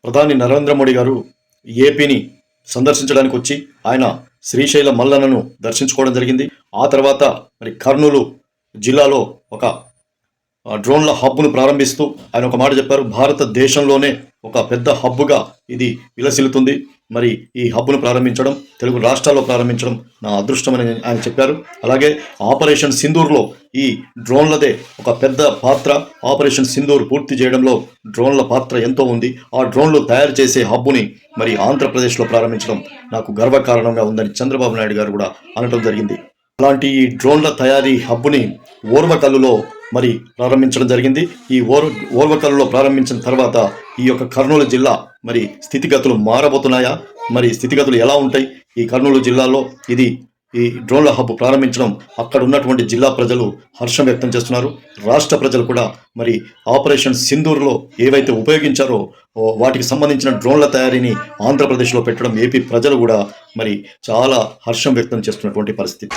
ప్రధాని నరేంద్ర మోడీ గారు ఏపీని సందర్శించడానికి వచ్చి ఆయన శ్రీశైల మల్లన్నను దర్శించుకోవడం జరిగింది. ఆ తర్వాత మరి కర్నూలు జిల్లాలో ఒక డ్రోన్ల హబ్ను ప్రారంభిస్తూ ఆయన ఒక మాట చెప్పారు. భారతదేశంలోనే ఒక పెద్ద హబ్గా ఇది విలసిల్లుతుంది. మరి ఈ హబ్ను ప్రారంభించడం, తెలుగు రాష్ట్రాల్లో ప్రారంభించడం నా అదృష్టమని ఆయన చెప్పారు. అలాగే ఆపరేషన్ సింధూర్లో ఈ డ్రోన్లదే ఒక పెద్ద పాత్ర. ఆపరేషన్ సింధూర్ పూర్తి చేయడంలో డ్రోన్ల పాత్ర ఎంతో ఉంది. ఆ డ్రోన్లు తయారు చేసే హబ్బుని మరి ఆంధ్రప్రదేశ్లో ప్రారంభించడం నాకు గర్వకారణంగా ఉందని చంద్రబాబు నాయుడు గారు కూడా అనడం జరిగింది. అలాంటి ఈ డ్రోన్ల తయారీ హబ్బుని ఓర్వకల్లులో మరి ప్రారంభించడం జరిగింది. ఈ ఓర్వకల్లులో ప్రారంభించిన తర్వాత ఈ యొక్క కర్నూలు జిల్లా మరి స్థితిగతులు మారబోతున్నాయా, మరి స్థితిగతులు ఎలా ఉంటాయి ఈ కర్నూలు జిల్లాలో ఈ డ్రోన్ల హబ్ ప్రారంభించడం అక్కడ ఉన్నటువంటి జిల్లా ప్రజలు హర్షం వ్యక్తం చేస్తున్నారు. రాష్ట్ర ప్రజలు కూడా మరి ఆపరేషన్ సింధూర్లో ఏవైతే ఉపయోగించారో వాటికి సంబంధించిన డ్రోన్ల తయారీని ఆంధ్రప్రదేశ్లో పెట్టడం ఏపీ ప్రజలు కూడా మరి చాలా హర్షం వ్యక్తం చేస్తున్నటువంటి పరిస్థితి.